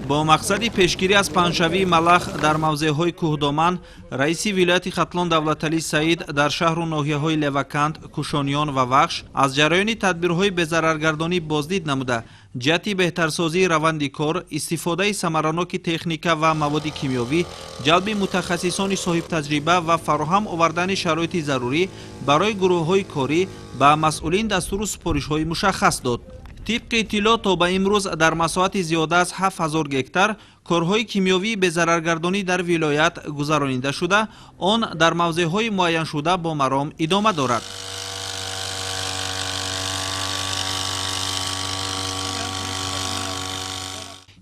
با مقصد پیشگیری از پنجشوی ملخ در موضع‌های کوهدامن، رئیس ولایت خطلان دولتعلی سعید در شهر و ناحیه‌های لوکند، کوشانیان و وخش از جریان تدبیرهای بضررگردانی بازدید نموده، جهت بهترسازی روند کار، استفاده ثمراناک تکنیکا و مواد کیمیایی، جلب متخصصان صاحب تجربه و فراهم آوردن شرایط ضروری برای گروه‌های کاری به مسئولین دستور و سپارش‌های مشخص داد. طبق اطلاعات تا به امروز در مساحت زیاده از 7000 گکتار کارهای کیمیایی به ضررگردانی در ولایت گذرانیده شده، آن در موضع‌های معین شده با مرام ادامه دارد.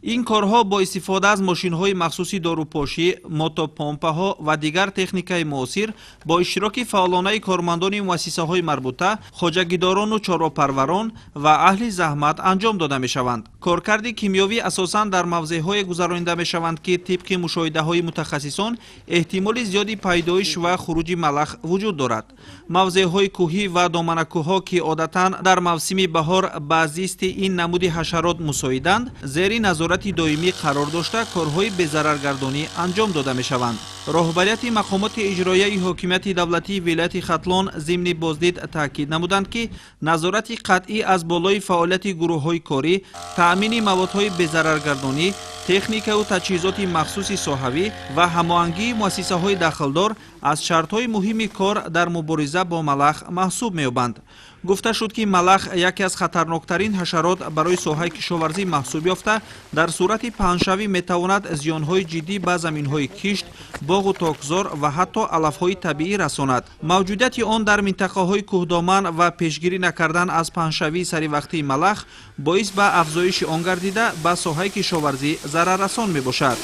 این کارها با استفاده از ماشین‌های مخصوصی داروپاشی، موتوپمپ‌ها و دیگر تکنیک‌های معاصر با اشتراک فعالانه کارمندان مؤسسه‌های مربوطه، خواجگیداران و چاره‌پروران و اهل زحمت انجام داده می‌شوند. کارکرد کیمیایی اساساً در موضع‌های گذرانیده می‌شوند که طبق مشاهده‌های متخصصان احتمال زیادی پیدایش و خروج ملخ وجود دارد. موضع‌های کوهی و دامنه‌کوه‌ها که عادتاً در موسم بهار به زیست این نمود حشرات مساعدند، زیر نظارت دائمی قرار داشته کارهای بضررگردانی انجام داده می‌شوند. راهبریت مقامات اجرایی حکومت دولتی ولایت خطلان ضمن بازدید تاکید نمودند که نظارت قطعی از بالای فعالیت گروه‌های کاری، تأمین موادهای بضررگردانی، تکنیک و تجهیزات مخصوص ساحوی و هماهنگی مؤسسه‌های داخلدار از شرط‌های مهم کار در مبارزه با ملخ محسوب می‌یابند. گفته شد که ملخ یکی از خطرناکترین حشرات برای ساحه کشاورزی محسوب یافته، در صورت پهنشوی میتواند زیانهای جدی به زمینهای کشت، باغ و تاکزار و حتی علفهای طبیعی رساند. موجودیت آن در منطقه‌های کوهدامن و پیشگیری نکردن از پهنشوی سری وقتی ملخ باعث به افزایش آن گردیده به ساحه کشاورزی ضرر رسان میباشد.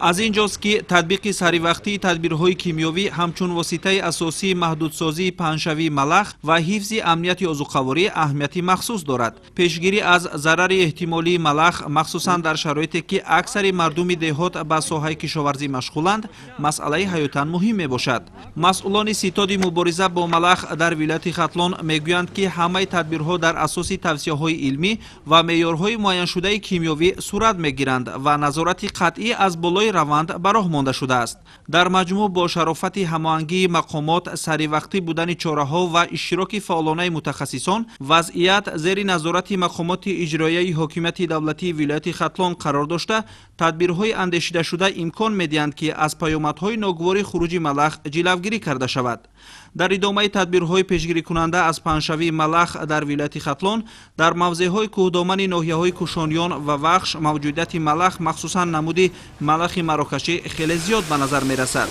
از اینجاست که تطبیق سریوقتی تدبیرهای کیمیایی همچون واسطه اساسی محدودسازی پهنشوی ملخ و حفظ امنیت عضوخواری اهمیت مخصوص دارد. پیشگیری از ضرر احتمالی ملخ مخصوصا در شرایطی که اکثر مردم دهات به ساحه کشاورزی مشغولند، مسئله حیاتاً مهم میباشد. مسئولان ستاد مبارزه با ملخ در ولایت خطلان میگویند که همه تدبیرها در اساس توصیه‌های علمی و معیارهای معین شده کیمیایی صورت میگیرند و نظارت قطعی از بالای روند براه مانده شده است. در مجموع با شرافت هماهنگی مقامات، سریوقتی بودن چاره‌ها و اشتراک فعالانه متخصصان، وضعیت زیر نظارت مقامات اجرایی حکومت دولتی ولایت خطلان قرار داشته، تدبیرهای اندیشیده شده امکان می‌دهند که از پیامدهای ناگوار خروج ملخ جلوگیری کرده شود. در ادامه تدبیرهای پیشگیری کننده از پهنشوی ملخ در ولایت خطلان، در موضع‌های کوهدامن ناحیه‌های کوشانیان و وخش موجودیت ملخ مخصوصاً نمود ملخ مراکشی خیلی زیاد به نظر می‌رسد.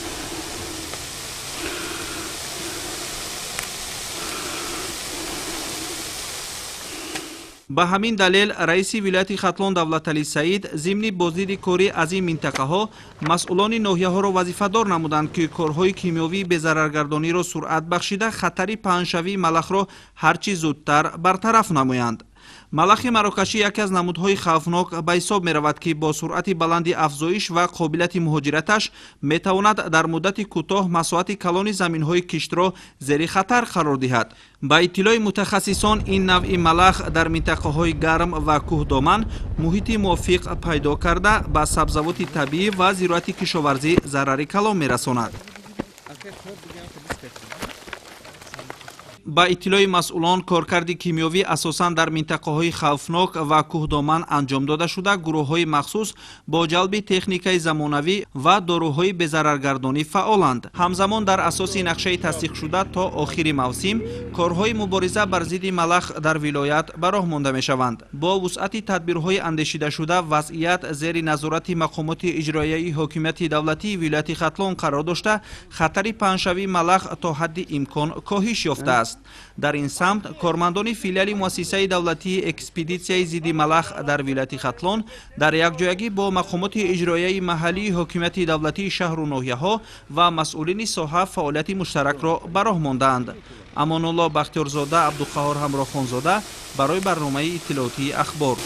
به همین دلیل رئیس ولایت خطلان دولتعلی سعید ضمن بازدید کاری از این منطقه ها مسئولان ناحیه ها را وظیفه دار نمودند که کارهای کیمیایی به ضررگردانی را سرعت بخشیده خطر پهنشوی ملخ را هرچی زودتر برطرف نمایند. ملخ مراکشی یکی از نمودهای خوفناک به حساب می رود که با سرعت بلند افزایش و قابلیت مهاجرتش می تواند در مدت کوتاه مساحت کلان زمینهای کشت را زیر خطر قرار دهد. با اطلاع متخصصان این نوع ملخ در منطقه های گرم و کوهدامن محیط موافق پیدا کرده به سبزوات طبیعی و زراعت کشاورزی ضرر کلان می رساند. با اطلاع مسئولان، کارکرد کیمیایی اساساً در منطقه‌های خوفناک و کوهدامن انجام داده شده، گروه‌های مخصوص با جلب تکنیک‌های زمانوی و داروهای بضررگردانی فعالند. همزمان در اساس نقشه تصدیق شده تا آخر موسم، کارهای مبارزه بر ضد ملخ در ولایت به راه مانده می‌شوند. با وسعت تدبیرهای اندیشیده شده، وضعیت زیر نظارت مقامات اجرایی حکومت دولتی ولایت خطلان قرار داشته، خطر پهنشوی ملخ تا حد امکان کاهش یافته است. در این سمت کارمندان فیلیال مؤسسه دولتی اکسپدیسیای ضد ملخ در ولایت خطلان در یکجایگی با مقامات اجرایی محلی حکومت دولتی شهر و ناحیه‌ها و مسئولین ساحه فعالیت مشترک را به راه ماندند. امان الله بختیارزاده، عبدالقهار همراخانزاده برای برنامه اطلاعاتی اخبار.